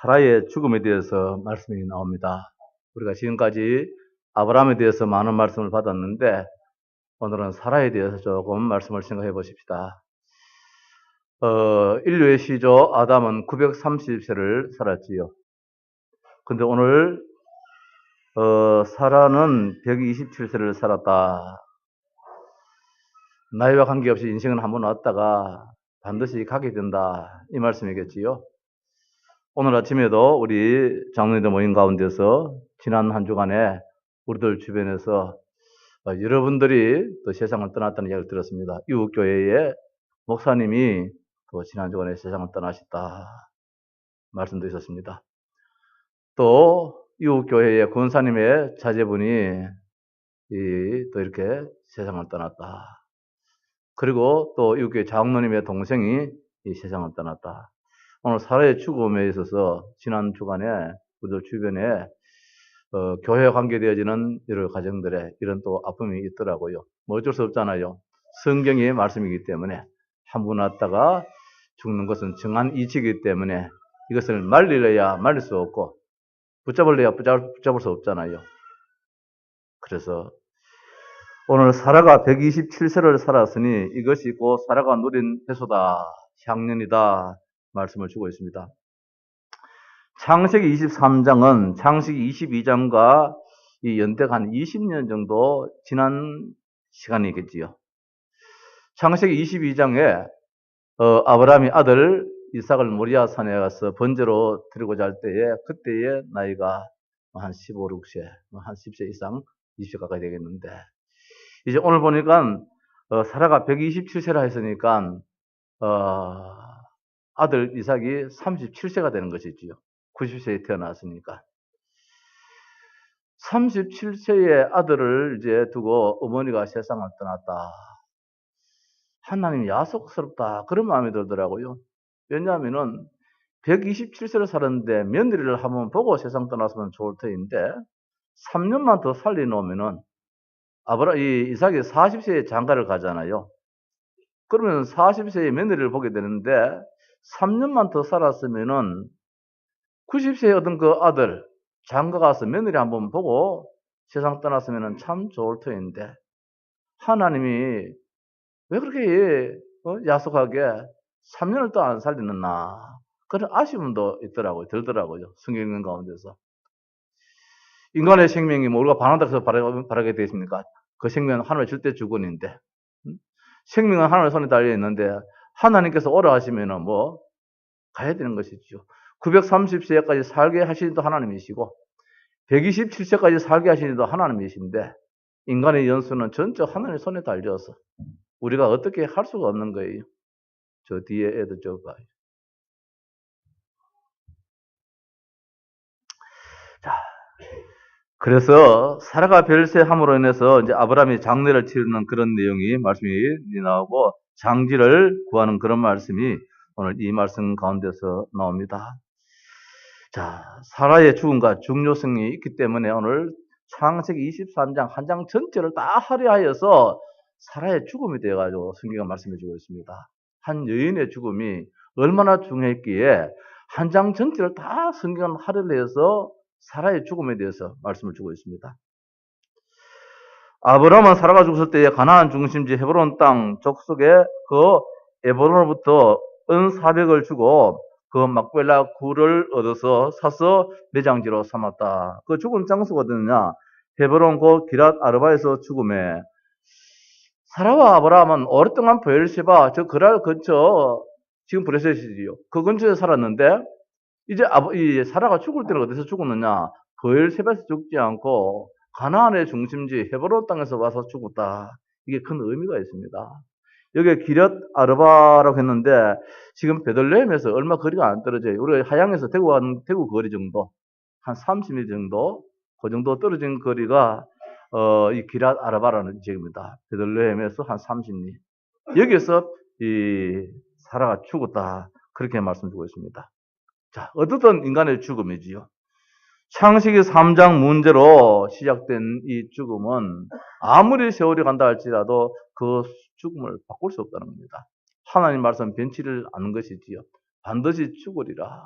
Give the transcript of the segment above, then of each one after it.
사라의 죽음에 대해서 말씀이 나옵니다. 우리가 지금까지 아브라함에 대해서 많은 말씀을 받았는데 오늘은 사라에 대해서 조금 말씀을 생각해 보십시다. 인류의 시조 아담은 930세를 살았지요. 근데 오늘 사라는 127세를 살았다. 나이와 관계없이 인생은 한번 왔다가 반드시 가게 된다. 이 말씀이겠지요. 오늘 아침에도 우리 장로님들 모임 가운데서 지난 한 주간에 우리들 주변에서 여러분들이 또 세상을 떠났다는 이야기를 들었습니다. 이웃교회의 목사님이 또 지난 주간에 세상을 떠나셨다 말씀도 있었습니다. 또 이웃교회의 권사님의 자제분이 또 이렇게 세상을 떠났다. 그리고 또 이웃교회 장로님의 동생이 이 세상을 떠났다. 오늘 사라의 죽음에 있어서 지난 주간에 우리들 주변에 교회와 관계되어지는 여러 가정들의 이런 또 아픔이 있더라고요. 뭐 어쩔 수 없잖아요. 성경의 말씀이기 때문에 한 번 왔다가 죽는 것은 정한 이치이기 때문에 이것을 말리려야 말릴 수 없고 붙잡으려야 붙잡을 수 없잖아요. 그래서 오늘 사라가 127세를 살았으니 이것이 곧 사라가 누린 해소다, 향년이다 말씀을 주고 있습니다. 창세기 23장은 창세기 22장과 이 연대가 한 20년 정도 지난 시간이겠지요. 창세기 22장에 아브라함이 아들 이삭을 모리아 산에 가서 번제로 드리고자 할 때에 그때의 나이가 한 15, 16세, 한 10세 이상 20세 가까이 되겠는데 이제 오늘 보니까 사라가 127세라 했으니까 아들 이삭이 37세가 되는 것이지요. 90세에 태어났으니까. 37세의 아들을 이제 두고 어머니가 세상을 떠났다. 하나님이 야속스럽다. 그런 마음이 들더라고요. 왜냐하면은 127세를 살았는데 며느리를 한번 보고 세상 떠났으면 좋을 터인데 3년만 더 살려놓으면은 이삭이 40세에 장가를 가잖아요. 그러면 40세의 며느리를 보게 되는데 3년만 더 살았으면은 90세에 얻은 그 아들 장가 가서 며느리 한번 보고 세상 떠났으면 참 좋을 터인데 하나님이 왜 그렇게 야속하게 3년을 또 안 살리느나 그런 아쉬움도 있더라고요. 들더라고요. 성경 읽는 가운데서. 인간의 생명이 뭐 우리가 바란다 해서 바라게 되어 있습니까? 그 생명은 하나님의 절대 주권인데 생명은 하나님의 손에 달려 있는데 하나님께서 오라 하시면은 뭐 가야 되는 것이죠. 930세까지 살게 하시는 도 하나님이시고 127세까지 살게 하시는 도 하나님이신데 인간의 연수는 전적 하나님의 손에 달려서 우리가 어떻게 할 수가 없는 거예요. 저 뒤에 애들 저 봐요. 자, 그래서 사라가 별세함으로 인해서 이제 아브라함이 장례를 치르는 그런 내용이 말씀이 나오고 장지를 구하는 그런 말씀이 오늘 이 말씀 가운데서 나옵니다. 자, 사라의 죽음과 중요성이 있기 때문에 오늘 창세기 23장 한 장 전체를 다 할애하여서 사라의 죽음이 되어가지고 성경가 말씀해주고 있습니다. 한 여인의 죽음이 얼마나 중요했기에 한 장 전체를 다 성경은 할애를 해서 사라의 죽음에 대해서 말씀을 주고 있습니다. 아브라함은 사라가 죽었을 때에 가나안 중심지 헤브론 땅 족속에 그 에브론으로부터 은 400을 주고 그 막벨라 굴을 얻어서 사서 매장지로 삼았다. 그 죽은 장소가 어디냐? 헤브론 곧 기랏 아르바에서 죽음에 사라와 아브라함은 오랫동안 브엘세바 저 그랄 근처 지금 브레셋이지요. 그 근처에 살았는데 이제 이 사라가 죽을 때는 어디서 죽었느냐? 브엘세바에서 죽지 않고 가나안의 중심지 헤브론 땅에서 와서 죽었다. 이게 큰 의미가 있습니다. 여기에 기럇 아르바라고 했는데 지금 베들레헴에서 얼마 거리가 안 떨어져요. 우리가 하양에서 대구 거리 정도 한 30일 정도 그 정도 떨어진 거리가 이 기럇 아르바라는 지역입니다. 베들레헴에서 한 30리. 여기에서 이 사라가 죽었다. 그렇게 말씀드리고 있습니다. 자, 어떻든 인간의 죽음이지요. 창세기 3장 문제로 시작된 이 죽음은 아무리 세월이 간다 할지라도 그 죽음을 바꿀 수 없다는 겁니다. 하나님 말씀 변치를 않는 것이지요. 반드시 죽으리라.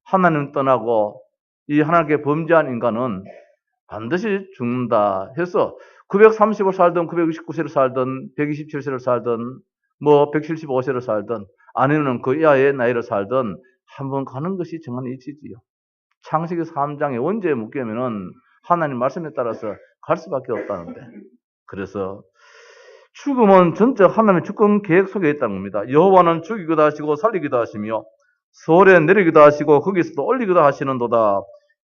하나님 떠나고 이 하나님께 범죄한 인간은 반드시 죽는다 해서 935 살든 969세를 살든 127세를 살든 뭐 175세를 살든 아니면 그 이하의 나이를 살든 한번 가는 것이 정한 이치지요. 창세기 3장에 원죄에 묶이면은 하나님 말씀에 따라서 갈 수밖에 없다는데. 그래서 죽음은 전적 하나님의 주권 계획 속에 있다는 겁니다. 여호와는 죽이기도 하시고 살리기도 하시며 서울에 내리기도 하시고 거기서도 올리기도 하시는도다.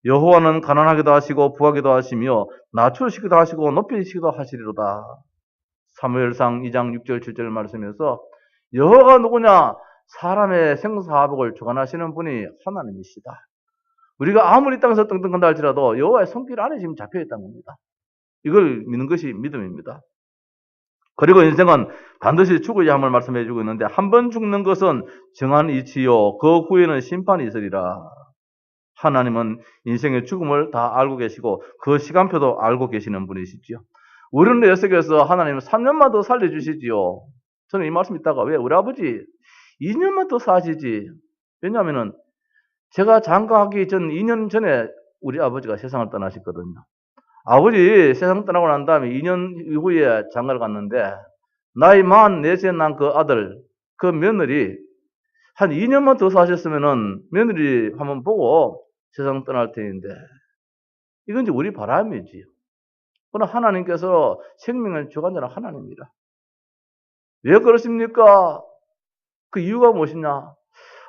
여호와는 가난하기도 하시고 부하기도 하시며 낮추시기도 하시고 높이시기도 하시리로다. 사무엘상 2장 6절 7절 말씀에서 여호와가 누구냐? 사람의 생사화복을 주관하시는 분이 하나님이시다. 우리가 아무리 땅에서 떵떵한다 할지라도 여호와의 손길 안에 지금 잡혀 있다는 겁니다. 이걸 믿는 것이 믿음입니다. 그리고 인생은 반드시 죽어야 함을 말씀해 주고 있는데 한 번 죽는 것은 정한 이치요 그 후에는 심판이 있으리라. 하나님은 인생의 죽음을 다 알고 계시고 그 시간표도 알고 계시는 분이시지요. 우리는 예수께서 하나님은 3년만 더 살려주시지요. 저는 이 말씀 있다가 왜 우리 아버지 2년만 더 사시지. 왜냐하면 제가 장가하기 전 2년 전에 우리 아버지가 세상을 떠나셨거든요. 아버지 세상 떠나고 난 다음에 2년 이후에 장가를 갔는데 나이 44세 난 그 아들, 그 며느리 한 2년만 더 사셨으면은 며느리 한번 보고 세상 떠날 테인데 이건 이제 우리 바람이지요. 그러나 하나님께서 생명을 주관자는 하나님이라. 왜 그러십니까? 그 이유가 무엇이냐?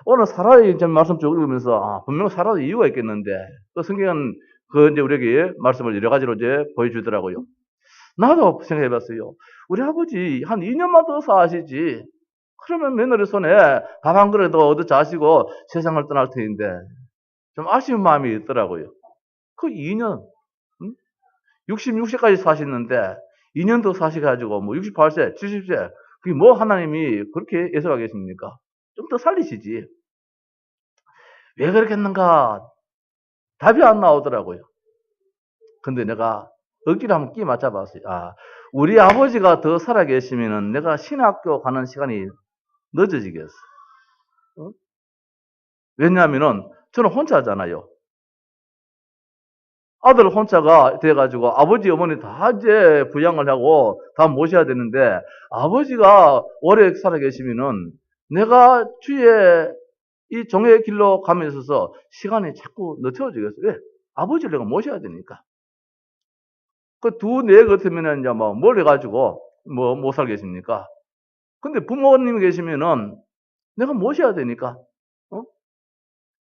오늘 사라의 말씀 쭉 읽으면서 분명 사라의 이유가 있겠는데 그 성경은 그 이제 우리에게 말씀을 여러 가지로 이제 보여주더라고요. 나도 생각해봤어요. 우리 아버지 한 2년만 더 사시지. 그러면 며느리 손에 밥 한 그릇 더 얻어 자시고 세상을 떠날 테인데 좀 아쉬운 마음이 있더라고요. 그 2년, 66세까지 사시는데 2년 더 사셔가지고 뭐 68세, 70세 그게 뭐 하나님이 그렇게 예속하겠습니까? 좀 더 살리시지. 왜 그렇겠는가? 답이 안 나오더라고요. 근데 내가 억지로 한번 끼 맞춰봤어요. 우리 아버지가 더 살아계시면은 내가 신학교 가는 시간이 늦어지겠어. 어? 왜냐하면은 저는 혼자잖아요. 아들 혼자가 돼가지고 아버지 어머니 다 이제 부양을 하고 다 모셔야 되는데 아버지가 오래 살아계시면은 내가 주의 이 종의 길로 가면 있어서 시간이 자꾸 늦춰지겠어. 왜? 아버지를 내가 모셔야 되니까. 그 두, 네 같으면 이제 뭐 뭘 해가지고 뭐 못 살겠습니까? 근데 부모님이 계시면은 내가 모셔야 되니까, 어?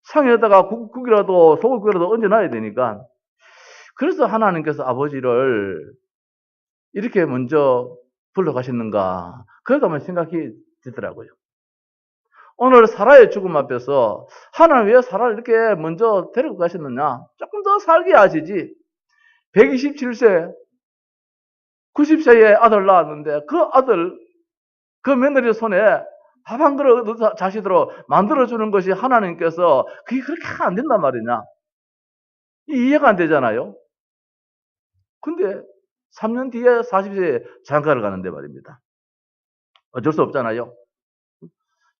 상에다가 국이라도 소고기라도 얹어놔야 되니까. 그래서 하나님께서 아버지를 이렇게 먼저 불러가셨는가. 그래도 한번 생각이 들더라고요. 오늘 사라의 죽음 앞에서 하나님 왜 사라를 이렇게 먼저 데리고 가셨느냐? 조금 더 살게 하시지. 127세, 90세에 아들 낳았는데 그 아들, 그 며느리 손에 밥 한 그릇 자시도록 만들어주는 것이 하나님께서 그게 그렇게 안 된단 말이냐. 이해가 안 되잖아요. 근데 3년 뒤에 40세에 장가를 가는데 말입니다. 어쩔 수 없잖아요.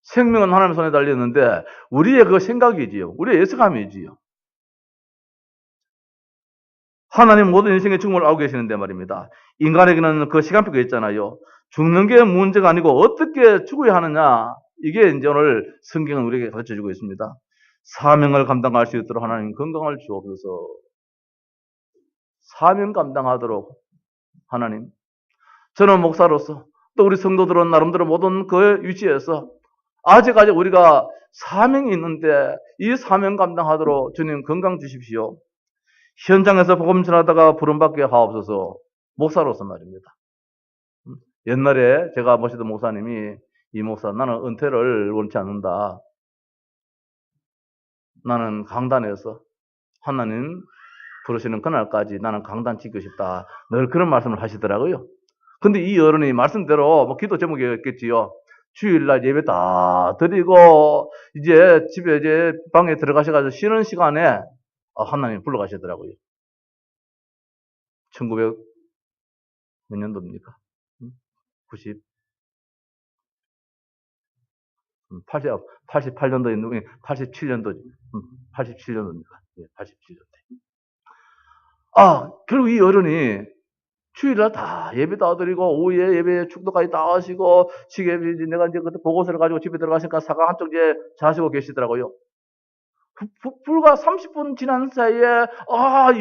생명은 하나님 손에 달렸는데 우리의 그 생각이지요. 우리의 예측감이지요. 하나님 모든 인생의 죽음을 알고 계시는데 말입니다. 인간에게는 그 시간표가 있잖아요. 죽는 게 문제가 아니고 어떻게 죽어야 하느냐. 이게 이제 오늘 성경은 우리에게 가르쳐 주고 있습니다. 사명을 감당할 수 있도록 하나님 건강을 주옵소서. 사명 감당하도록 하나님. 저는 목사로서 또 우리 성도들은 나름대로 모든 그 위치에서 아직까지 우리가 사명이 있는데 이 사명 감당하도록 주님 건강 주십시오. 현장에서 복음 전하다가 부름받게 하옵소서. 목사로서 말입니다. 옛날에 제가 모시던 목사님이 이 목사 나는 은퇴를 원치 않는다. 나는 강단에서 하나님 부르시는 그날까지 나는 강단 지키고 싶다. 늘 그런 말씀을 하시더라고요. 근데 이 어른이 말씀대로 뭐 기도 제목이었겠지요. 주일날 예배 다 드리고 이제 집에 이제 방에 들어가셔가지고 쉬는 시간에 하나님 불러가시더라고요. 1900 몇 년도입니까? 90 88년도에 87년도 87년도입니다. 예, 87년도. 결국 이 어른이 주일날 다 예배 다 드리고 오후에 예배 축도까지 다 하시고 시계 내가 이제 그때 보고서를 가지고 집에 들어가시니까 사과 한쪽 이제 자시고 계시더라고요. 불과 30분 지난 사이에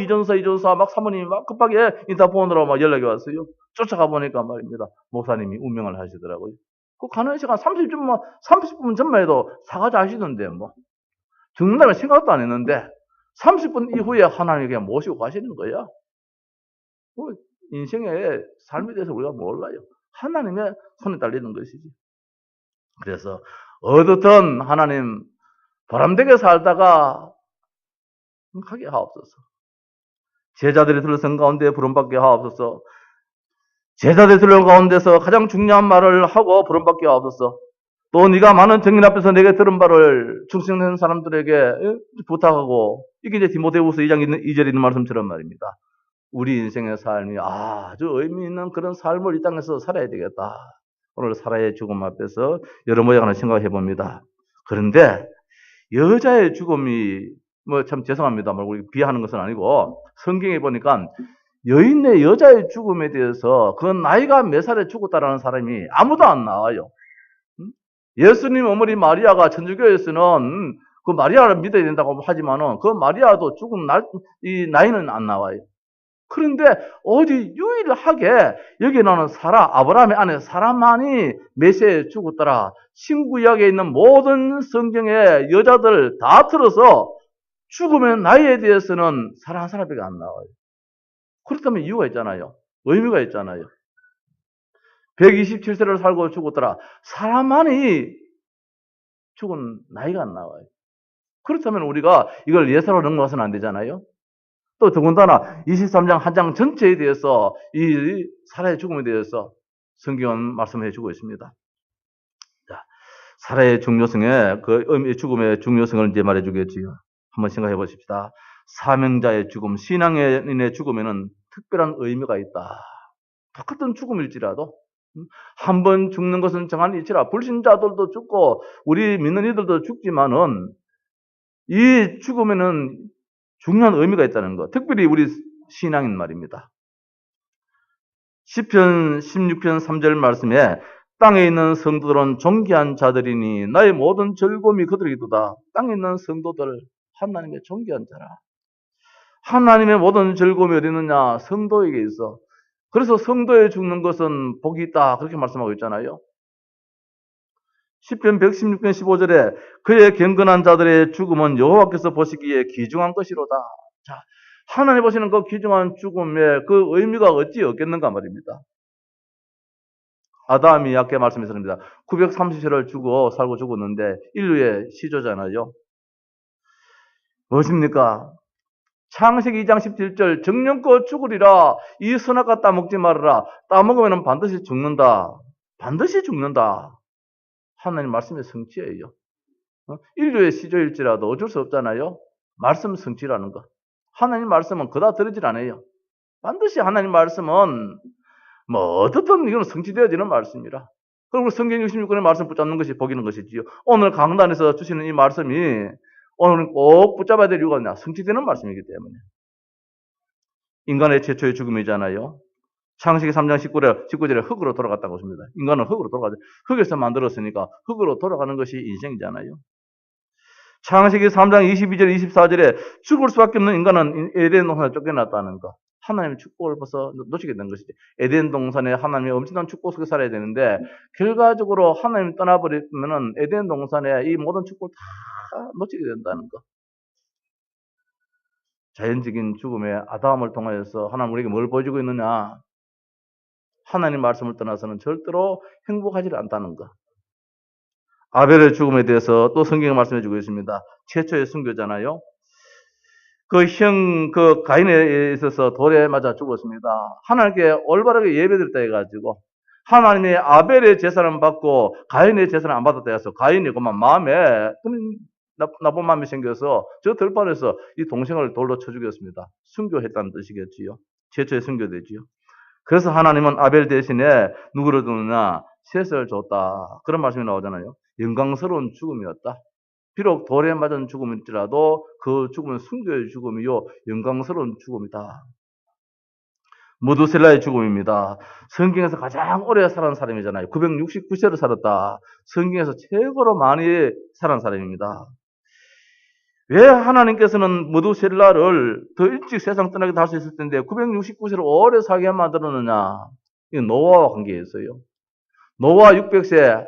이전사 막 사모님이 막 급하게 인터폰으로 막 연락이 왔어요. 쫓아가 보니까 말입니다. 목사님이 운명을 하시더라고요. 그 가는 시간 30분 전만 해도 사과 자시던데 뭐 죽는다면 생각도 안 했는데 30분 이후에 하나님께 모시고 가시는 거야. 뭐 인생의 삶에 대해서 우리가 몰라요. 하나님의 손에 달리는 것이지. 그래서 어떻든 하나님 바람되게 살다가 하게 하옵소서. 제자들이 들어선 가운데 부름받게 하옵소서. 제자들이 들어온 가운데서 가장 중요한 말을 하고 부름받게 하옵소서. 또 네가 많은 정인 앞에서 내게 들은 바를 충성된 사람들에게 부탁하고, 이게 이제 디모데후서 2장 2절에 있는 말씀처럼 말입니다. 우리 인생의 삶이 아주 의미 있는 그런 삶을 이 땅에서 살아야 되겠다. 오늘 살아의 죽음 앞에서 여러 모양을 생각해 봅니다. 그런데 여자의 죽음이 뭐 참 죄송합니다. 우리 비하하는 것은 아니고 성경에 보니까 여인의 여자의 죽음에 대해서 그 나이가 몇 살에 죽었다라는 사람이 아무도 안 나와요. 예수님 어머니 마리아가 천주교에서는 그 마리아를 믿어야 된다고 하지만은 그 마리아도 죽은 이 나이는 안 나와요. 그런데 어디 유일하게 여기 나오는 아브라함의 아내 사라만이 메시아에 죽었더라. 신구약에 있는 모든 성경의 여자들 다 틀어서 죽음의 나이에 대해서는 사라 한 사람밖에 안 나와요. 그렇다면 이유가 있잖아요. 의미가 있잖아요. 127세를 살고 죽었더라. 사라만이 죽은 나이가 안 나와요. 그렇다면 우리가 이걸 예사로 넘어가서는 안 되잖아요. 또 더군다나 23장 한 장 전체에 대해서 이 사라의 죽음에 대해서 성경은 말씀해 주고 있습니다. 자, 사라의 중요성에 그 죽음의 중요성을 이제 말해 주겠지요. 한번 생각해 보십시다. 사명자의 죽음, 신앙인의 죽음에는 특별한 의미가 있다. 똑같은 죽음일지라도 한 번 죽는 것은 정한 이치라. 불신자들도 죽고 우리 믿는 이들도 죽지만은 이 죽음에는 중요한 의미가 있다는 것. 특별히 우리 신앙인 말입니다. 시편 16편 3절 말씀에 땅에 있는 성도들은 존귀한 자들이니 나의 모든 즐거움이 그들이도다. 땅에 있는 성도들, 하나님의 존귀한 자라. 하나님의 모든 즐거움이 어디 있느냐? 성도에게 있어. 그래서 성도에 죽는 것은 복이 있다. 그렇게 말씀하고 있잖아요. 시편 116편 15절에 그의 경건한 자들의 죽음은 여호와께서 보시기에 귀중한 것이로다. 자, 하나님 보시는 그 귀중한 죽음의 그 의미가 어찌 없겠는가 말입니다. 아담이 아까 말씀했습니다. 930세를 살고 죽었는데 인류의 시조잖아요. 무엇입니까? 창세기 2장 17절 정령껏 죽으리라. 이 선악과 따먹지 말아라. 따먹으면 반드시 죽는다. 반드시 죽는다. 하나님 말씀의 성취예요. 인류의 시조일지라도 어쩔 수 없잖아요. 말씀 성취라는 거. 하나님 말씀은 그다 들으질 않아요. 반드시 하나님 말씀은 어떻든 이건 성취되어지는 말씀이라. 그리고 성경 66권의 말씀 붙잡는 것이 복이는 것이지요. 오늘 강단에서 주시는 이 말씀이 오늘은 꼭 붙잡아야 될 이유가 있냐? 성취되는 말씀이기 때문에. 인간의 최초의 죽음이잖아요. 창세기 3장 19절에 흙으로 돌아갔다고 했습니다. 인간은 흙으로 돌아가죠. 흙에서 만들었으니까 흙으로 돌아가는 것이 인생이잖아요. 창세기 3장 22절 24절에 죽을 수밖에 없는 인간은 에덴 동산에 쫓겨났다는 거. 하나님의 축복을 벌써 놓치게 된 것이죠. 에덴 동산에 하나님의 엄청난 축복 속에 살아야 되는데 결과적으로 하나님 떠나버리면은 에덴 동산에 이 모든 축복을 다 놓치게 된다는 거. 자연적인 죽음의 아담을 통하여서 하나님 우리에게 뭘 보여주고 있느냐? 하나님 말씀을 떠나서는 절대로 행복하지 않다는 것. 아벨의 죽음에 대해서 또 성경이 말씀해 주고 있습니다. 최초의 순교잖아요. 그 가인에 있어서 돌에 맞아 죽었습니다. 하나님께 올바르게 예배드렸다 해가지고 하나님의 아벨의 제사는 받고 가인의 제사는 안 받았다 해서 가인이 그만 마음에 나쁜 마음이 생겨서 저 들판에서 이 동생을 돌로 쳐 죽였습니다. 순교했다는 뜻이겠지요. 최초의 순교되지요. 그래서 하나님은 아벨 대신에 누구를 두느냐? 셋을 줬다. 그런 말씀이 나오잖아요. 영광스러운 죽음이었다. 비록 돌에 맞은 죽음일지라도 그 죽음은 순교의 죽음이요 영광스러운 죽음이다. 무두셀라의 죽음입니다. 성경에서 가장 오래 살은 사람이잖아요. 969세를 살았다. 성경에서 최고로 많이 살은 사람입니다. 왜 하나님께서는 무두셀라를 더 일찍 세상 떠나게 할 수 있을 텐데 969세를 오래 살게 만들었느냐? 이건 노아와 관계에 있어요. 노아 600세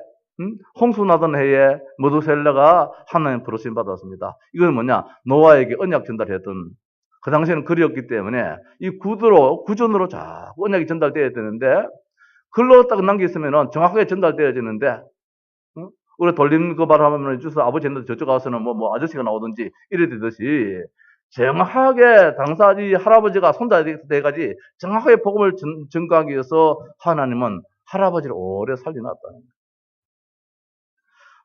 홍수 나던 해에 무두셀라가 하나님 부르심 받았습니다. 이건 뭐냐? 노아에게 언약 전달했던, 그 당시에는 글이었기 때문에 이 구전으로 자꾸 언약이 전달되어야 되는데, 글로 딱 남겼으면 정확하게 전달되어지는데, 우리 돌림 그 말하면 주서 아버지 했는데 저쪽 가서는 뭐 아저씨가 나오든지 이래 되듯이 정확하게 당사자 할아버지가 손자 돼가지 정확하게 복음을 전가하기 위해서 하나님은 할아버지를 오래 살려놨다는 거예요.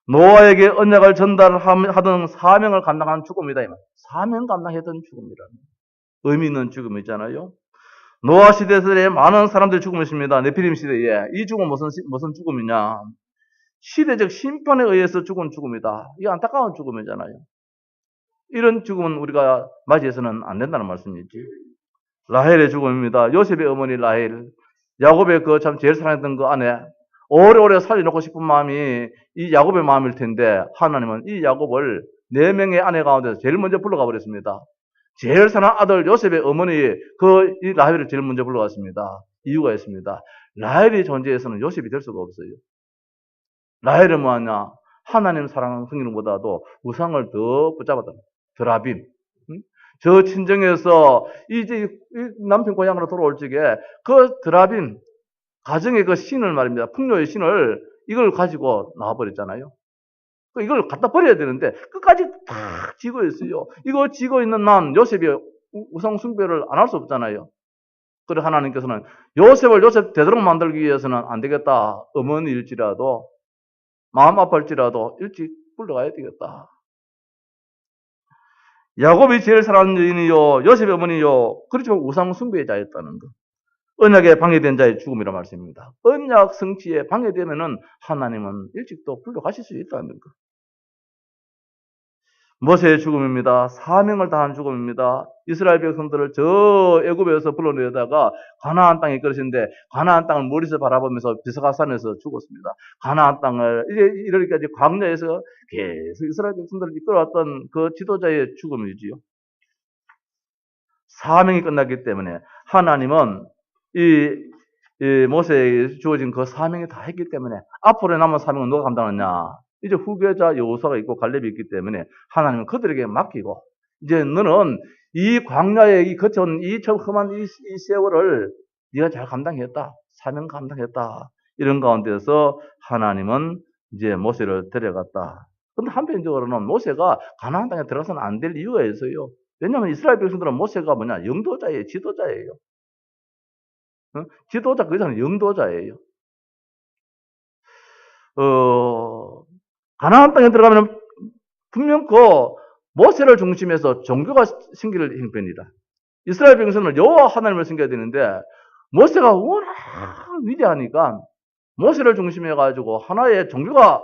노아에게 언약을 전달하던 사명을 감당한 죽음이다. 사명 감당했던 죽음이라는 의미 있는 죽음이잖아요. 노아 시대에 많은 사람들이 죽음이십니다. 네피림 시대에. 이 죽음은 무슨 죽음이냐? 시대적 심판에 의해서 죽은 죽음이다. 이게 안타까운 죽음이잖아요. 이런 죽음은 우리가 맞이해서는 안 된다는 말씀이지. 라헬의 죽음입니다. 요셉의 어머니 라헬, 야곱의 그 참 제일 사랑했던 그 아내, 오래오래 살려놓고 싶은 마음이 이 야곱의 마음일 텐데 하나님은 이 야곱을 4명의 아내 가운데서 제일 먼저 불러가 버렸습니다. 제일 사랑하는 아들 요셉의 어머니 이 라헬을 제일 먼저 불러갔습니다. 이유가 있습니다. 라헬이 존재해서는 요셉이 될 수가 없어요. 라헬은 뭐하냐? 하나님 사랑하는 성령보다도 우상을 더 붙잡았다. 드라빔. 저 친정에서 이제 남편 고향으로 돌아올 적에 그 드라빔, 가정의 그 신을 말입니다. 풍요의 신을 이걸 가지고 나와버렸잖아요. 이걸 갖다 버려야 되는데 끝까지 탁 쥐고 있어요. 이거 쥐고 있는 난 요셉이 우상 숭배를 안 할 수 없잖아요. 그래 하나님께서는 요셉 되도록 만들기 위해서는 안 되겠다. 어머니일지라도 마음 아플지라도 일찍 불러가야 되겠다. 야곱이 제일 사랑하는 여인이요 요셉의 어머니요 그렇지만 우상 숭배자였다는 것. 언약에 방해된 자의 죽음이라 말씀입니다. 언약 성취에 방해되면은 하나님은 일찍도 불러가실 수 있다는 것. 모세의 죽음입니다. 사명을 다한 죽음입니다. 이스라엘 백성들을 저 애굽에서 불러내다가 가나안 땅에 이끌으시는데 가나안 땅을 머리서 바라보면서 비스가산에서 죽었습니다. 가나안 땅을 이르기까지 광야에서 계속 이스라엘 백성들을 이끌어왔던 그 지도자의 죽음이지요. 사명이 끝났기 때문에 하나님은 이 모세에게 주어진 그 사명이 다 했기 때문에 앞으로 남은 사명은 누가 감당하느냐? 이제 후계자 여호수아가 있고 갈렙이 있기 때문에 하나님은 그들에게 맡기고 이제 너는 이 광야에 이 거쳐온 이 험한 이 세월을 네가 잘 감당했다. 사명 감당했다. 이런 가운데서 하나님은 이제 모세를 데려갔다. 그런데 한편적으로는 모세가 가나안 땅에 들어가서는 안 될 이유가 있어요. 왜냐하면 이스라엘 백성들은 모세가 뭐냐? 영도자예요. 지도자예요. 지도자 그 이상은 영도자예요. 가나안 땅에 들어가면 분명 그 모세를 중심해서 종교가 생길 형편이다. 이스라엘 백성은 여호와 하나님을 섬겨야 되는데 모세가 워낙 위대하니까 모세를 중심해 가지고 하나의 종교가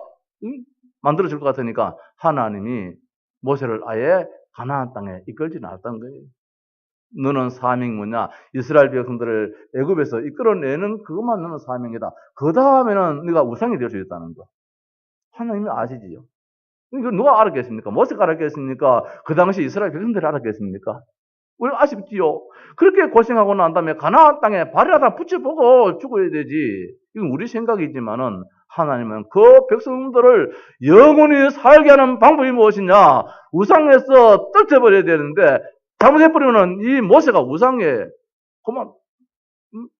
만들어질 것 같으니까 하나님이 모세를 아예 가나안 땅에 이끌지는 않았다는 거예요. 너는 사명이 뭐냐? 이스라엘 백성들을 애굽에서 이끌어내는 그것만 너는 사명이다. 그 다음에는 네가 우상이 될 수 있다는 거. 하나님이 아시지요. 이거 누가 알았겠습니까? 모세가 알았겠습니까? 그 당시 이스라엘 백성들이 알았겠습니까? 우리 아쉽지요. 그렇게 고생하고 난 다음에 가나안 땅에 발이라도 붙여보고 죽어야 되지. 이건 우리 생각이지만은 하나님은 그 백성들을 영원히 살게 하는 방법이 무엇이냐? 우상에서 떨쳐버려야 되는데 잘못해버리면 이 모세가 우상에 그만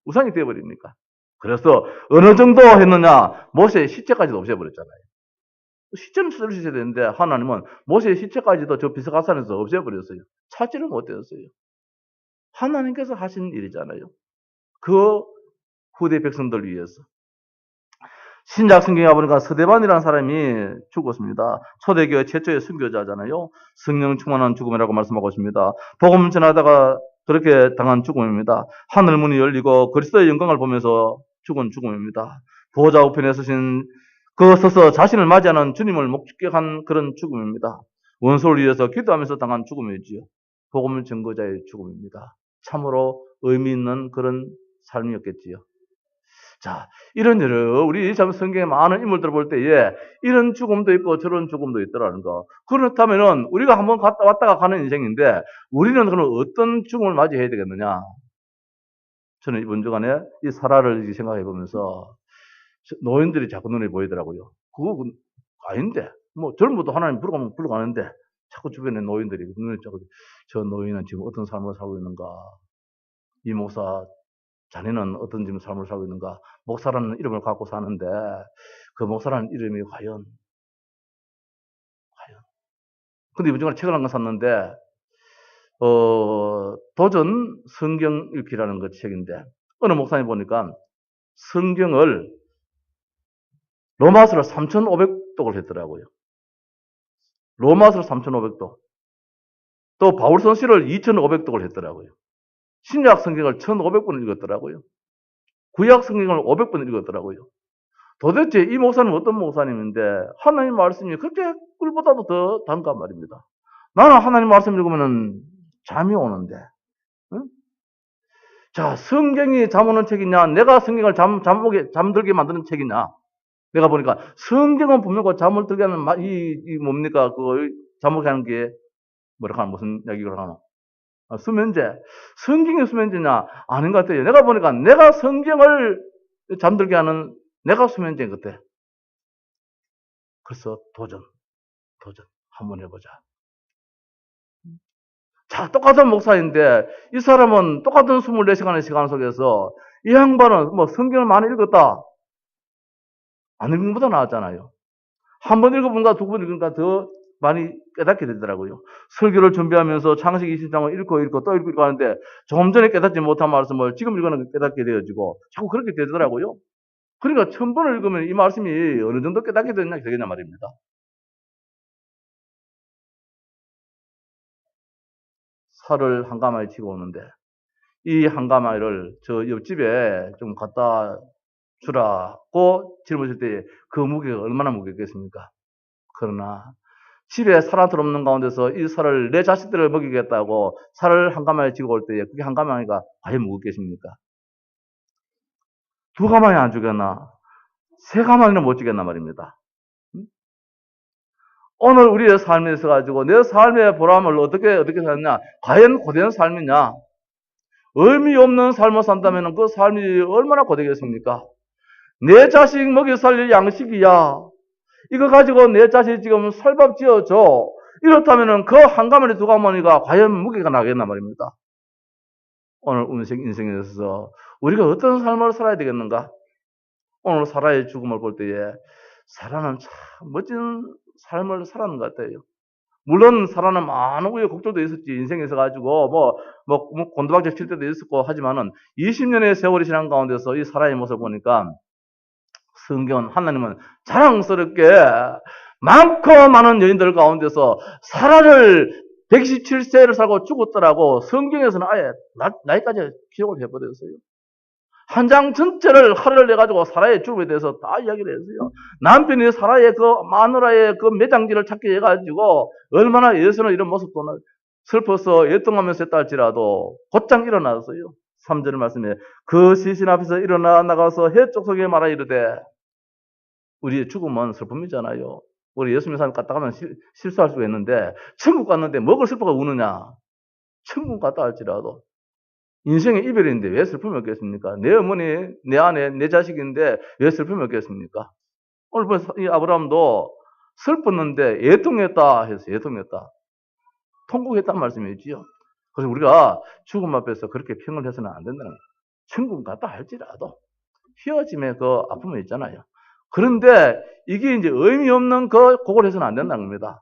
우상이 되어버립니까? 그래서 어느 정도 했느냐? 모세의 시체까지도 없애버렸잖아요. 시체는 쓸 수 있어야 되는데 하나님은 모세의 시체까지도 저 비스가산에서 없애버렸어요. 찾지를 못했어요. 하나님께서 하신 일이잖아요. 그 후대 백성들 위해서. 신약 성경에 보니까 스데반이라는 사람이 죽었습니다. 초대교회 최초의 순교자잖아요. 성령 충만한 죽음이라고 말씀하고 있습니다. 복음 전하다가 그렇게 당한 죽음입니다. 하늘 문이 열리고 그리스도의 영광을 보면서 죽은 죽음입니다. 보호자 우편에 서신 그 서서 자신을 맞이하는 주님을 목격한 그런 죽음입니다. 원수를 위해서 기도하면서 당한 죽음이지요. 복음 증거자의 죽음입니다. 참으로 의미 있는 그런 삶이었겠지요. 자, 이런 우리 참 성경에 많은 인물들을 볼 때에 이런 죽음도 있고 저런 죽음도 있더라는 거. 그렇다면은 우리가 한번 왔다가 가는 인생인데 우리는 그럼 어떤 죽음을 맞이해야 되겠느냐? 저는 이번 주간에 이 사라를 생각해 보면서 노인들이 자꾸 눈에 보이더라고요. 그거 아닌데. 뭐 젊어도 하나님 부르가면 불러가는데 자꾸 주변에 노인들이 눈에 자꾸 저 노인은 지금 어떤 삶을 살고 있는가? 이 목사 자네는 어떤 지금 삶을 살고 있는가? 목사라는 이름을 갖고 사는데 그 목사라는 이름이 과연. 근데 이번 주간에 책을 한 권 샀는데 도전 성경 읽기라는 그 책인데 어느 목사님 보니까 성경을 로마서를 3,500독을 했더라고요. 로마서를 3,500독. 또 바울선 시를 2,500독을 했더라고요. 신약 성경을 1,500번 읽었더라고요. 구약 성경을 500번 읽었더라고요. 도대체 이 목사님은 어떤 목사님인데 하나님 말씀이 그렇게 꿀보다도 더 단가 말입니다. 나는 하나님 말씀 읽으면 잠이 오는데. 응? 자, 성경이 잠 오는 책이냐, 내가 성경을 잠들게 만드는 책이냐. 내가 보니까 성경은 분명 잠을 들게 하는 이 뭡니까? 그 잠을 하는 게 뭐라 하나 무슨 이야기를 하나? 수면제. 성경이 수면제냐? 아닌 것 같아요. 내가 보니까 내가 성경을 잠들게 하는 내가 수면제인 것 같아. 그래서 도전. 한번 해보자. 자, 똑같은 목사인데 이 사람은 똑같은 24시간의 시간 속에서 이 양반은 뭐 성경을 많이 읽었다. 안 읽은 것보다 나았잖아요. 한 번 읽어본가 두 번 읽은가 더 많이 깨닫게 되더라고요. 설교를 준비하면서 창세기 20장을 읽고 또 읽고 하는데 조금 전에 깨닫지 못한 말씀을 지금 읽어는 깨닫게 되어지고 자꾸 그렇게 되더라고요. 그러니까 1000번을 읽으면 이 말씀이 어느 정도 깨닫게 되겠냐 말입니다. 살을 한 가마에 치고 오는데 이 한 가마를 저 옆집에 좀 갖다 주라고 짊어질 때 그 무게가 얼마나 무겁겠습니까? 그러나 집에 살 한 톨 없는 가운데서 이 살을 내 자식들을 먹이겠다고 살을 한 가마에 지고 올 때에 그게 한 가마가 과연 무겁겠습니까? 두 가마에 안 주겠나? 세 가마는 못 주겠나 말입니다. 오늘 우리의 삶에 있어 가지고 내 삶의 보람을 어떻게 살았냐? 과연 고된 삶이냐? 의미 없는 삶을 산다면 그 삶이 얼마나 고되겠습니까? 내 자식 먹여 살릴 양식이야. 이거 가지고 내 자식 지금 설밥 지어줘. 이렇다면 그 한 가마니 두 가마니가 과연 무게가 나겠나 말입니다. 오늘 인생에 있어서 우리가 어떤 삶을 살아야 되겠는가? 오늘 사라의 죽음을 볼 때에 사라는 참 멋진 삶을 살았는 것 같아요. 물론 사라는 많은 우여곡절도 있었지. 인생에 있어가지고 뭐 곤두박질 칠 때도 있었고 하지만은 20년의 세월이 지난 가운데서 이 사라의 모습을 보니까 성경은 하나님은 자랑스럽게 많고 많은 여인들 가운데서 사라를 117세를 살고 죽었더라고 성경에서는 아예 나이까지 기록을 해버렸어요. 한 장 전체를 할애를 내가지고 사라의 죽음에 대해서 다 이야기를 했어요. 남편이 사라의 그 마누라의 그 매장지를 찾게 해가지고 얼마나 예수는 이런 모습도 슬퍼서 애통하면서 했다 할지라도 곧장 일어났어요. 3절 말씀에 그 시신 앞에서 일어나 나가서 해쪽 속에 말하 이르되 우리의 죽음은 슬픔이잖아요. 우리 예수님 삶 갔다 가면 실수할 수가 있는데 천국 갔는데 뭐가 슬퍼가 우느냐. 천국 갔다 할지라도 인생의 이별인데 왜 슬픔이 없겠습니까? 내 어머니, 내 아내, 내 자식인데 왜 슬픔이 없겠습니까? 오늘 보면 이 아브라함도 슬펐는데 애통했다 해서 애통했다. 통곡했단 말씀이지요. 그래서 우리가 죽음 앞에서 그렇게 평을 해서는 안 된다는 거예요. 천국 갔다 할지라도 헤어짐의 그 아픔이 있잖아요. 그런데 이게 이제 의미 없는 그걸 해서는 안 된다는 겁니다.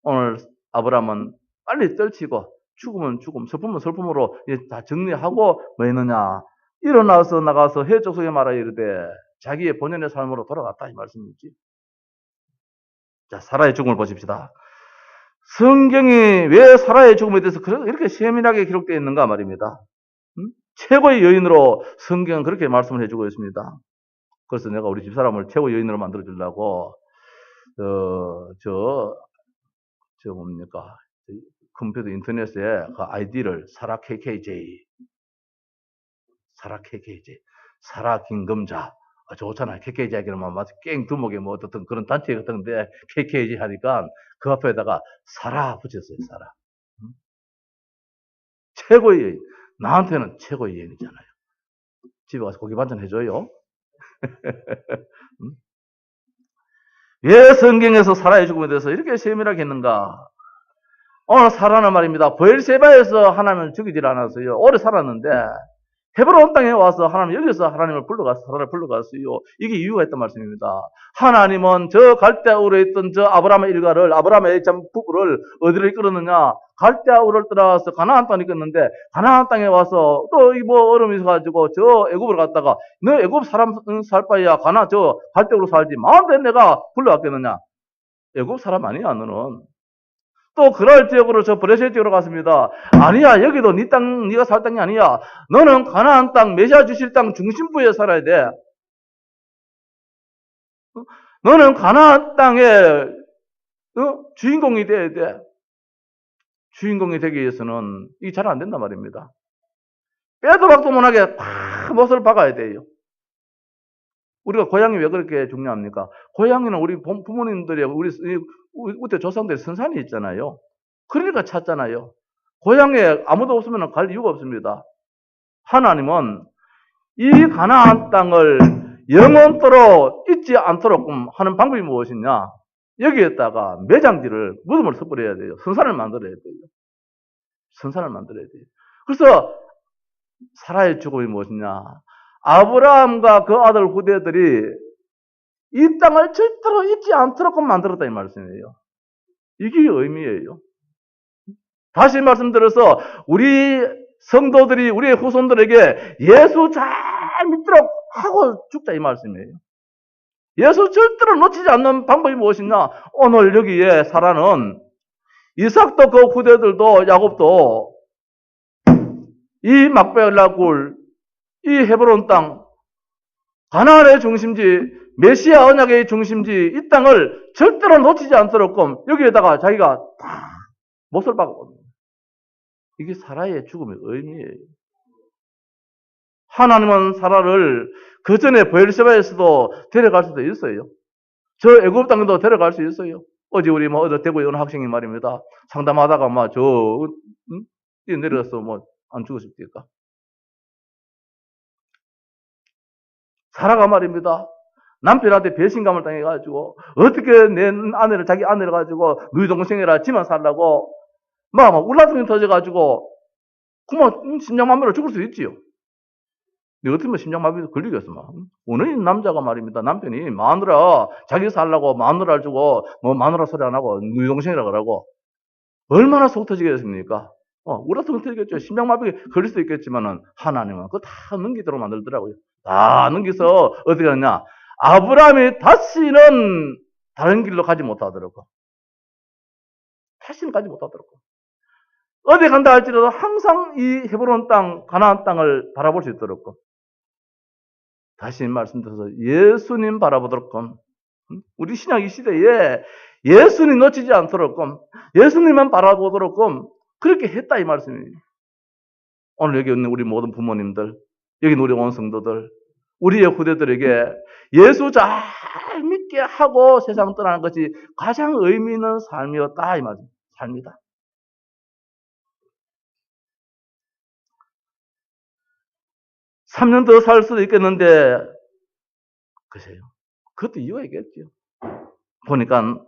오늘 아브라함은 빨리 떨치고 죽으면 죽음, 슬픔은 슬픔으로 다 정리하고 뭐 했느냐. 일어나서 나가서 해쪽 속에 말하 이르되 자기의 본연의 삶으로 돌아갔다 이 말씀이지. 자, 사라의 죽음을 보십시다. 성경이 왜 사라의 죽음에 대해서 이렇게 세밀하게 기록되어 있는가 말입니다. 최고의 여인으로 성경은 그렇게 말씀을 해주고 있습니다. 그래서 내가 우리 집사람을 최고 여인으로 만들어주려고, 뭡니까. 컴퓨터 인터넷에 그 아이디를 사라 KKJ, 사라 김금자. 좋잖아요. KKJ 하기는 마치 깽 두목에 뭐 어떤 그런 단체 같은데 KKJ 하니까 그 앞에다가 사라 붙였어요. 사라. 최고의 여인. 나한테는 최고의 여인이잖아요. 집에 가서 고기 반찬 해줘요. 왜 성경에서 사라의 죽음에 대해서 이렇게 세밀하게 했는가? 오늘 사라는 말입니다. 브엘세바에서 하나님을 죽이질 않았어요. 오래 살았는데 헤브론 땅에 와서 하나님 여기서 하나님을 사라를 불러갔어요. 이게 이유가 있단 말씀입니다. 하나님은 저 갈대아우르에 있던 저 아브라함의 일가를, 아브라함의 참 부부를 어디를 이끌었느냐? 갈대아우르를 떠나서 가나안 땅에 이끌었는데 가나안 땅에 와서 또 뭐 얼음이 있어가지고 저 애굽을 갔다가 너 애굽 사람 살 바에야 저 갈대아우르 살지 마음대로 내가 불러갔겠느냐? 애굽 사람 아니야 너는. 또 그럴 지역으로 저 브레셀 지역으로 갔습니다. 아니야 여기도 네 땅, 네가 살 땅이 아니야. 너는 가나안 땅, 메시아 주실 땅 중심부에 살아야 돼. 너는 가나안 땅의 주인공이 돼야 돼. 주인공이 되기 위해서는 이게 잘 안 된단 말입니다. 빼도 박도 못하게 다 못을 박아야 돼요. 우리가 고향이 왜 그렇게 중요합니까? 고향에는 우리 부모님들이 우리 그때 조상들이 선산이 있잖아요. 그러니까 찾잖아요. 고향에 아무도 없으면 갈 이유가 없습니다. 하나님은 이 가나안 땅을 영원토록 잊지 않도록 하는 방법이 무엇이냐? 여기에다가 매장지를 무덤을 섞어야 돼요. 선산을 만들어야 돼요. 선산을 만들어야 돼요. 그래서 사라의 죽음이 무엇이냐? 아브라함과 그 아들 후대들이 이 땅을 절대로 잊지 않도록 만들었다 이 말씀이에요. 이게 의미예요. 다시 말씀드려서 우리 성도들이 우리의 후손들에게 예수 잘 믿도록 하고 죽자 이 말씀이에요. 예수 절대로 놓치지 않는 방법이 무엇이냐? 오늘 여기에 사라는 이삭도 그 후대들도 야곱도 이 막베라 굴, 이 헤브론 땅, 가나안의 중심지, 메시아 언약의 중심지 이 땅을 절대로 놓치지 않도록 여기에다가 자기가 다 못을 박고 이게 사라의 죽음의 의미예요. 하나님은 사라를 그 전에 브엘세바에서도 데려갈 수도 있어요. 저 애굽 땅도 데려갈 수 있어요. 어제 우리 어제 대구에 어느 학생이 말입니다. 상담하다가 뛰어 내려가서 안 죽었습니까? 사라가 말입니다. 남편한테 배신감을 당해가지고 어떻게 내 아내를 자기 아내를 가지고 너희 동생이라 지만 살라고 막 울라통이 터져가지고 그만 심장마비로 죽을 수 있지요. 근데 어떻게 심장마비 걸리겠어 막. 어느 남자가 말입니다. 남편이 마누라 자기 살라고 마누라를 주고 마누라 소리 안 하고 너희 동생이라 그러고 얼마나 속 터지겠습니까? 울라통이 터지겠죠. 심장마비 걸릴 수도 있겠지만은 하나님은 그거 다 넘기도록 만들더라고요. 다 넘기서 어떻게 하냐? 아브라함이 다시는 다른 길로 가지 못하더라고. 다시는 가지 못하더라고. 어디 간다 할지라도 항상 이 헤브론 땅, 가나안 땅을 바라볼 수 있도록. 다시 말씀드려서 예수님 바라보도록. 우리 신약 이 시대에 예수님 놓치지 않도록, 예수님만 바라보도록 그렇게 했다 이 말씀이에요. 오늘 여기 있는 우리 모든 부모님들, 여기 있는 우리 온 성도들, 우리의 후대들에게 예수 잘 믿게 하고 세상 떠나는 것이 가장 의미 있는 삶이었다 이 말입니다. 삶이다. 3년 더 살 수도 있겠는데 글쎄요. 그것도 이유가 있겠죠. 보니까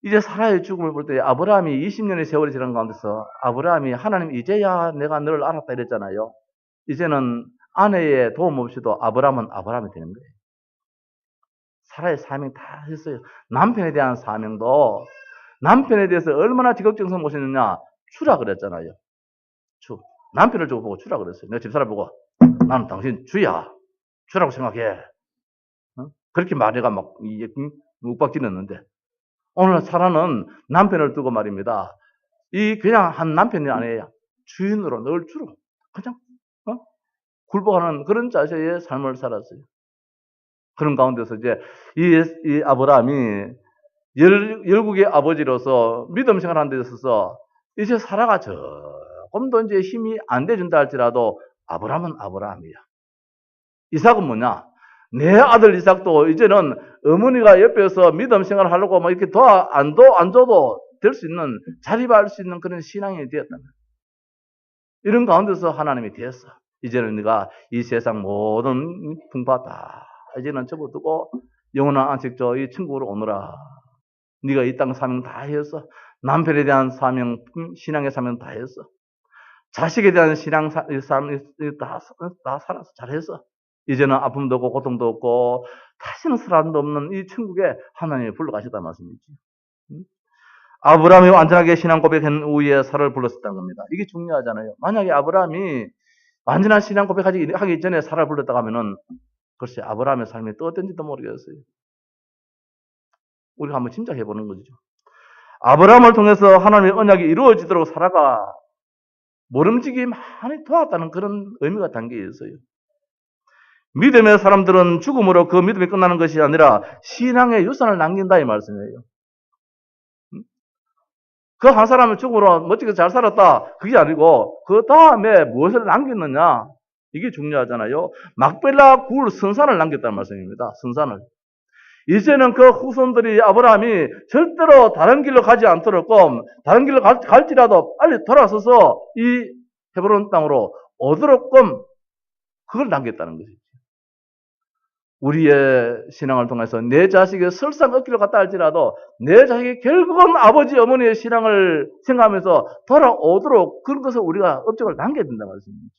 이제 사라의 죽음을 볼 때 아브라함이 20년의 세월이 지난 가운데서 아브라함이 하나님 이제야 내가 너를 알았다 이랬잖아요. 이제는 아내의 도움 없이도 아브라함은 아브라함이 되는 거예요. 사라의 사명 다 했어요. 남편에 대한 사명도 남편에 대해서 얼마나 지극정성 모셨느냐 주라 그랬잖아요. 주. 남편을 보고 주라 그랬어요. 내가 집사람 보고 나는 당신 주야. 주라고 생각해. 그렇게 말해가 막 묵박지었는데 오늘 사라는 남편을 두고 말입니다. 이 그냥 한 남편이 아니에요. 주인으로 늘 주로 그냥 굴복하는 그런 자세의 삶을 살았어요. 그런 가운데서 이제 이 아브라함이 열국의 아버지로서 믿음 생활하는 데 있어서 이제 사라가 조금도 이제 힘이 안 돼준다 할지라도 아브라함은 아브라함이야. 이삭은 뭐냐? 내 아들 이삭도 이제는 어머니가 옆에서 믿음 생활을 하려고 막 이렇게 안 줘도 될 수 있는, 자립할 수 있는 그런 신앙이 되었다. 이런 가운데서 하나님이 되었어. 이제는 네가 이 세상 모든 풍파 다 이제는 접어두고 영원한 안식처 이 천국으로 오너라. 네가 이 땅 사명 다 했어. 남편에 대한 사명, 신앙의 사명 다 했어. 자식에 대한 신앙 사명 다 살아서 잘했어. 이제는 아픔도 없고 고통도 없고 다시는 사람도 없는 이 천국에 하나님이 불러가셨다는 말씀이지. 아브라함이 완전하게 신앙 고백한 후에 사라를 불렀었다는 겁니다. 이게 중요하잖아요. 만약에 아브라함이 완전한 신앙 고백하기 전에 사라를 불렀다고 하면은 글쎄 아브라함의 삶이 또 어떤지도 모르겠어요. 우리가 한번 짐작해 보는 거죠. 아브라함을 통해서 하나님의 언약이 이루어지도록 사라가 모름지기 많이 도왔다는 그런 의미가 담겨 있어요. 믿음의 사람들은 죽음으로 그 믿음이 끝나는 것이 아니라 신앙의 유산을 남긴다 이 말씀이에요. 그 한 사람은 죽음으로 멋지게 잘 살았다. 그게 아니고 그 다음에 무엇을 남겼느냐. 이게 중요하잖아요. 막벨라 굴 선산을 남겼다는 말씀입니다. 선산을. 이제는 그 후손들이 아브라함이 절대로 다른 길로 가지 않도록 다른 길로 갈지라도 빨리 돌아서서 이 헤브론 땅으로 오도록 그걸 남겼다는 것이죠. 우리의 신앙을 통해서 내 자식이 설상 얻기로 갔다 할지라도 내 자식이 결국은 아버지 어머니의 신앙을 생각하면서 돌아오도록 그런 것을 우리가 업적을 남겨야 된다는 말씀이지.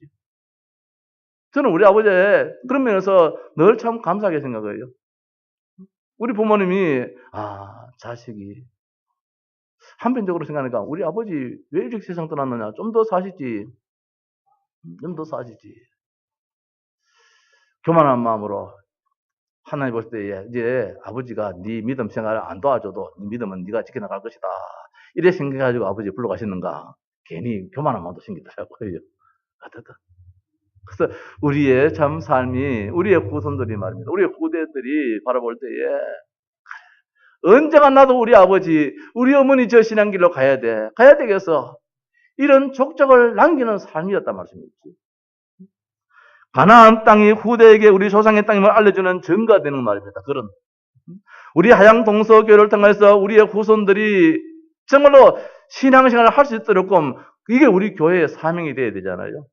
저는 우리 아버지의 그런 면에서 늘 참 감사하게 생각해요. 우리 부모님이 자식이 한편적으로 생각하니까 우리 아버지 왜 이렇게 세상 떠났느냐, 좀 더 사시지, 좀 더 사시지. 교만한 마음으로 하나님 볼 때 이제 아버지가 네 믿음 생활을 안 도와줘도 네 믿음은 네가 지켜나갈 것이다. 이래 생각해가지고 아버지 불러가시는가. 괜히 교만한 마음도 생기더라고요. 그래서 우리의 참 삶이 우리의 후손들이 말입니다. 우리의 후대들이 바라볼 때에 언젠가 나도 우리 아버지, 우리 어머니 저 신앙길로 가야 돼. 가야 되겠어. 이런 족적을 남기는 삶이었단 말씀이지. 가나안 땅이 후대에게 우리 조상의 땅임을 알려주는 증거가 되는 말입니다. 그런 우리 하양 동서교회를 통해서 우리의 후손들이 정말로 신앙생활을 할 수 있도록 이게 우리 교회의 사명이 돼야 되잖아요.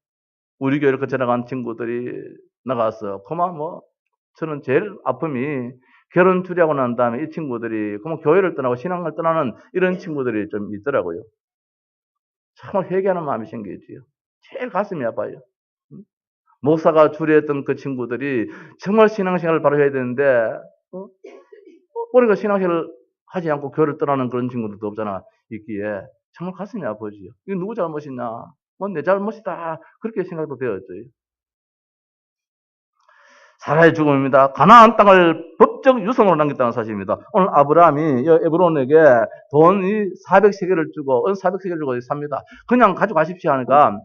우리 교회를 거쳐 나간 친구들이 나가서 저는 제일 아픔이 결혼 주례하고 난 다음에 이 친구들이 교회를 떠나고 신앙을 떠나는 이런 친구들이 좀 있더라고요. 정말 회개하는 마음이 생기지요. 제일 가슴이 아파요. 목사가 주례했던 그 친구들이 정말 신앙생활을 바로 해야 되는데 우리가 신앙생활을 하지 않고 교회를 떠나는 그런 친구들도 없잖아 있기에 정말 가슴이 아프지요. 이게 누구 잘못이냐? 내 잘못이다. 그렇게 생각도 되었죠. 사라의 죽음입니다. 가나안 땅을 법적 유성으로 남겼다는 사실입니다. 오늘 아브라함이 에브론에게 돈 400세겔을 주고 400세겔을 주고 삽니다. 그냥 가져가십시오 하니까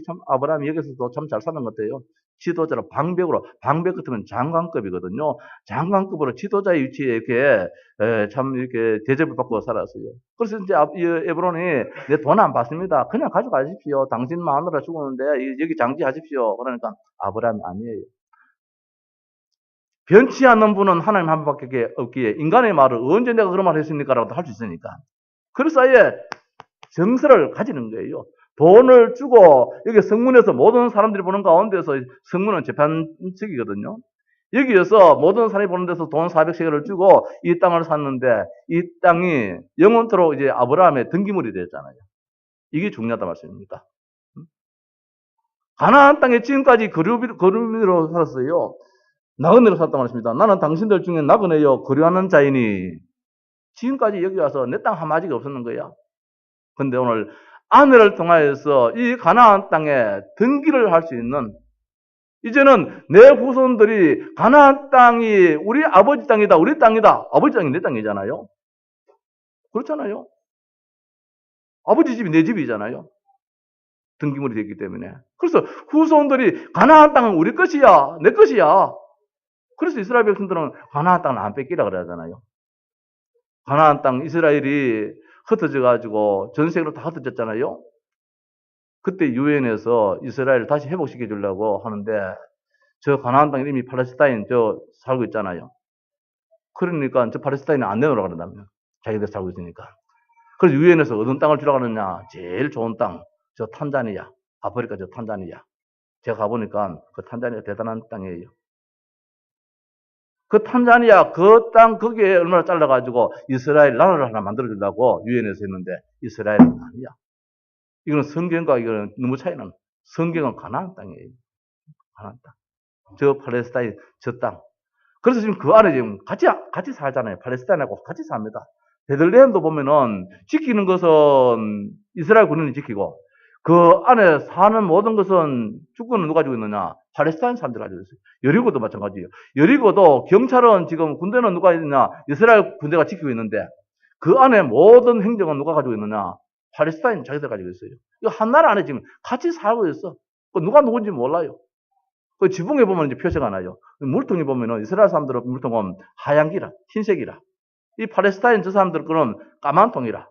참 아브라함이 여기서도 참 잘 사는 것 같아요. 지도자로 방백 같으면 장관급이거든요. 장관급으로 지도자의 위치에 이렇게 참 이렇게 대접을 받고 살았어요. 그래서 이제 에브론이 내 돈 안 받습니다. 그냥 가져가십시오. 당신 마누라 죽었는데 여기 장지하십시오. 그러니까 아브라함이 아니에요. 변치 않는 분은 하나님 한 분밖에 없기에 인간의 말을 언제 내가 그런 말을 했습니까? 라고 할 수 있으니까. 그래서 아예 정서를 가지는 거예요. 돈을 주고 여기 성문에서 모든 사람들이 보는 가운데서 성문은 재판직이거든요. 여기에서 모든 사람이 보는 데서 돈 400세겔을 주고 이 땅을 샀는데 이 땅이 영원토록 이제 아브라함의 등기물이 됐잖아요. 이게 중요하다 말씀입니다. 가나안 땅에 지금까지 거류민으로 살았어요. 나그네로 살았단 말씀입니다. 나는 당신들 중에 나그네요 거류하는 자이니 지금까지 여기 와서 내 땅 한마디가 없었는 거야. 근데 오늘 아내를 통하여서 이 가나안 땅에 등기를 할 수 있는 이제는 내 후손들이 가나안 땅이 우리 아버지 땅이다. 우리 땅이다. 아버지 땅이 내 땅이잖아요. 그렇잖아요. 아버지 집이 내 집이잖아요. 등기물이 됐기 때문에. 그래서 후손들이 가나안 땅은 우리 것이야. 내 것이야. 그래서 이스라엘 백성들은 가나안 땅을 안 뺏기라 그러잖아요. 가나안 땅 이스라엘이 흩어져 가지고 전 세계로 다 흩어졌잖아요. 그때 유엔에서 이스라엘을 다시 회복시켜 주려고 하는데 저 가나안 땅 이미 팔레스타인 저 살고 있잖아요. 그러니까 저 팔레스타인은 안 내놓으라 그런다며. 자기들 살고 있으니까. 그래서 유엔에서 어떤 땅을 주라고 하느냐. 제일 좋은 땅. 저 탄자니아. 아프리카 저 탄자니아. 제가 가보니까 그 탄자니아 대단한 땅이에요. 그 탄자니아 그 땅 거기에 얼마나 잘라가지고 이스라엘 나라를 하나 만들어주려고 유엔에서 했는데 이스라엘은 아니야. 이거는 성경과 이거는 너무 차이는. 성경은 가나안 땅이에요. 가나안 땅. 저 팔레스타인 저 땅. 그래서 지금 그 안에 지금 같이 살잖아요. 팔레스타인하고 같이 삽니다. 베들레헴도 보면은 지키는 것은 이스라엘 군인이 지키고 그 안에 사는 모든 것은 주권은 누가 가지고 있느냐? 팔레스타인 사람들이 가지고 있어요. 여리고도 마찬가지예요. 여리고도 경찰은 지금 군대는 누가 있느냐? 이스라엘 군대가 지키고 있는데 그 안에 모든 행정은 누가 가지고 있느냐? 팔레스타인 자기들 가지고 있어요. 이거 한 나라 안에 지금 같이 살고 있어. 누가 누군지 몰라요. 그 지붕에 보면 이제 표시가 나요. 물통에 보면은 이스라엘 사람들은 물통은 하얀 기라, 흰색이라. 이 팔레스타인 저 사람들 거는 까만 통이라.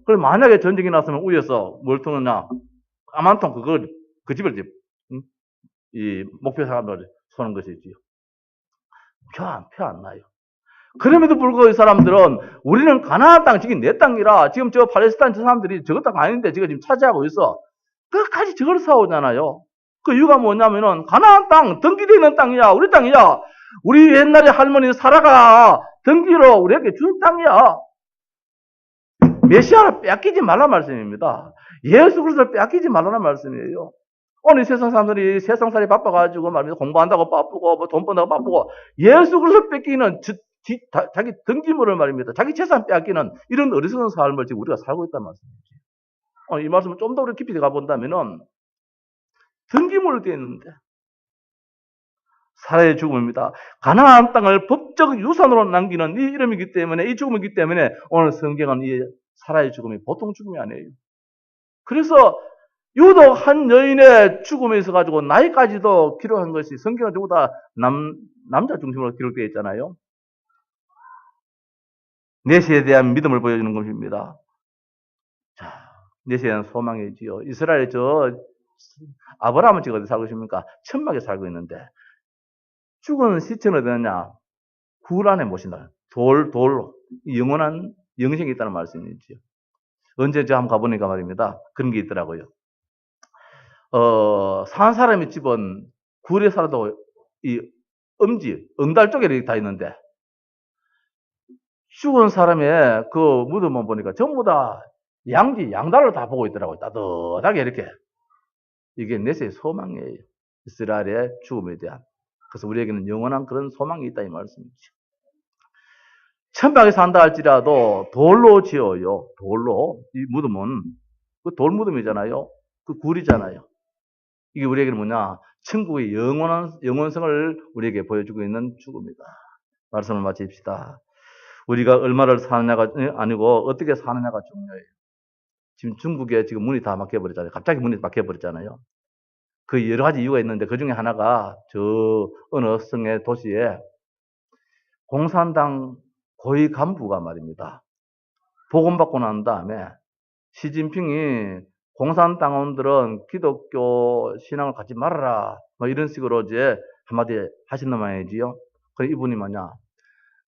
그럼 만약에 전쟁이 났으면 위에서 물통이나 까만 통 그걸 그 집을 이 목표 사람들 쏘는 것이지요. 표 안 나요. 그럼에도 불구하고 이 사람들은 우리는 가나안 땅, 지금 내 땅이라 지금 저 팔레스타인 저 사람들이 저것 땅 아닌데 지금 차지하고 있어. 끝까지 저걸 싸우잖아요. 그 이유가 뭐냐면은 가나안 땅, 등기되어 있는 땅이야. 우리 땅이야. 우리 옛날에 할머니 사라가 등기로 우리에게 준 땅이야. 메시아를 뺏기지 말란 말씀입니다. 예수 그리스도를 뺏기지 말라는 말씀이에요. 오늘 세상 사람들이 세상살이 바빠가지고 말입니다. 공부한다고 바쁘고 뭐 돈 번다고 바쁘고 예수 그리스도를 뺏기는 자기 등기물을 말입니다. 자기 재산 뺏기는 이런 어리석은 삶을 지금 우리가 살고 있다는 말씀이지. 이 말씀을 좀 더 우리 깊이 가본다면은 등기물을 되어 있는데 살아의 죽음입니다. 가나안 땅을 법적 유산으로 남기는 이 이름이기 때문에 이 죽음이기 때문에 오늘 성경은 이 살아의 죽음이 보통 죽음이 아니에요. 그래서 유독 한 여인의 죽음에 있어 가지고 나이까지도 기록한 것이 성경은 전부 다 남자 중심으로 기록되어 있잖아요. 내시에 대한 믿음을 보여주는 것입니다. 자, 내시에 대한 소망이지요. 이스라엘 아브라함은 지금 어디 살고 있습니까? 천막에 살고 있는데 죽은 시체는 어디냐? 굴 안에 모신다. 돌로 영원한 영생이 있다는 말씀이지요. 언제 저 한번 가보니까 말입니다. 그런 게 있더라고요. 산 사람의 집은 굴에 살아도 이 응달 쪽에 이렇게 다 있는데 죽은 사람의 그 무덤만 보니까 전부 다 양달로 다 보고 있더라고요. 따뜻하게 이렇게. 이게 내세의 소망이에요. 이스라엘의 죽음에 대한. 그래서 우리에게는 영원한 그런 소망이 있다 이 말씀이죠. 천막에 산다 할지라도 돌로 지어요. 돌로. 이 무덤은 그 돌 무덤이잖아요. 그 굴이잖아요. 이게 우리에게는 뭐냐? 천국의 영원성을 우리에게 보여주고 있는 죽음이다. 말씀을 마칩시다. 우리가 얼마를 사느냐가 아니고 어떻게 사느냐가 중요해요. 지금 중국에 지금 문이 다 막혀버렸잖아요. 갑자기 문이 막혀버렸잖아요. 그 여러 가지 이유가 있는데 그 중에 하나가 저 어느 성의 도시에 공산당 고위 간부가 말입니다. 복음받고 난 다음에 시진핑이 공산당원들은 기독교 신앙을 갖지 말아라. 뭐 이런 식으로 이제 한마디 하신 놈아니지요. 그래 이분이 뭐냐?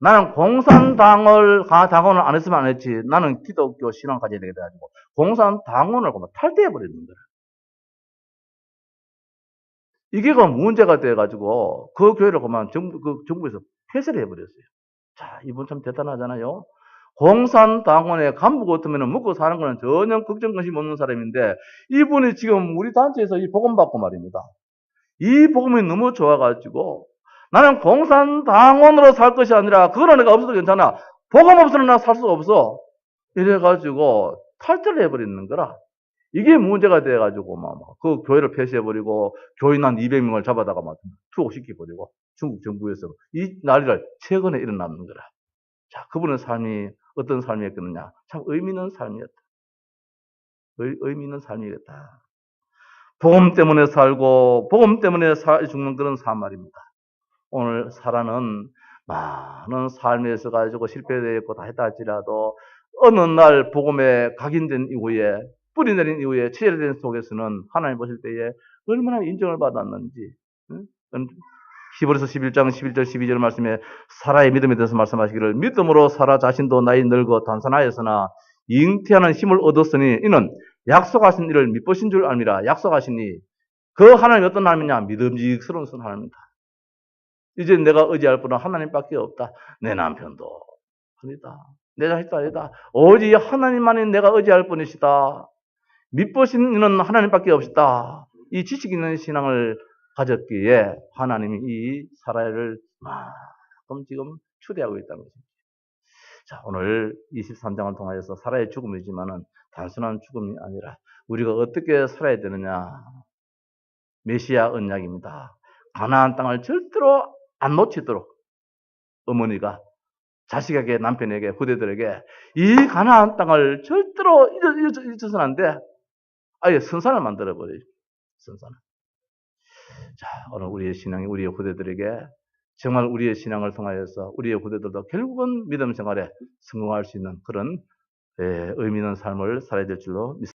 나는 공산당원을 안 했으면 안 했지. 나는 기독교 신앙을 가져야 되겠다 가지고 공산당원을 탈퇴해버리는 거야. 이게 그 문제가 돼가지고 그 교회를 그만 정부에서 폐쇄를 해버렸어요. 자, 이분 참 대단하잖아요. 공산당원의 간부 같으면 먹고 사는 거는 전혀 걱정 관심 없는 사람인데 이분이 지금 우리 단체에서 이 복음 받고 말입니다. 이 복음이 너무 좋아가지고 나는 공산당원으로 살 것이 아니라 그거는 내가 없어도 괜찮아. 복음 없으면 나 살 수가 없어. 이래가지고 탈퇴를 해버리는 거라. 이게 문제가 돼가지고 그 교회를 폐쇄해버리고 교인 한 200명을 잡아다가 투옥시켜버리고 중국 정부에서 이 난리를 최근에 일어나는 거라. 자, 그분의 삶이 어떤 삶이었겠느냐? 참 의미 있는 삶이었다. 의미 있는 삶이겠다. 복음 때문에 살고 복음 때문에 죽는 그런 삶 말입니다. 오늘 사라는 많은 삶에서 가지고 실패되었고 다 했다 할지라도 어느 날 복음에 각인된 이후에 뿌리 내린 이후에 체질된 속에서는 하나님 보실 때에 얼마나 인정을 받았는지. 응? 히브리서 11장 11절 12절 말씀에 사라의 믿음에 대해서 말씀하시기를 믿음으로 사라 자신도 나이 늙어 단산하였으나 잉태하는 힘을 얻었으니 이는 약속하신 일을 믿보신 줄 압니다. 약속하시니 그 하나님이 어떤 하나님이냐? 믿음직스러운 하나님이다. 이제 내가 의지할 분은 하나님밖에 없다. 내 남편도 아니다. 내 자식도 아니다. 오직 하나님만이 내가 의지할 분이시다. 믿보신 이는 하나님밖에 없다. 이 지식 있는 신앙을 가졌기에 하나님이 이 사라를 만큼 지금 추대하고 있다는 것입니다. 자, 오늘 23장을 통하여서 사라의 죽음이지만은 단순한 죽음이 아니라 우리가 어떻게 살아야 되느냐. 메시아 언약입니다. 가나안 땅을 절대로 안 놓치도록 어머니가 자식에게, 남편에게, 후대들에게 이 가나안 땅을 절대로 잊어서는 안 돼. 아예 선산을 만들어버려요. 선산을. 자, 오늘 우리의 신앙이 우리의 후대들에게 정말 우리의 신앙을 통하여서 우리의 후대들도 결국은 믿음 생활에 성공할 수 있는 그런 의미 있는 삶을 살아야 될 줄로 믿습니다.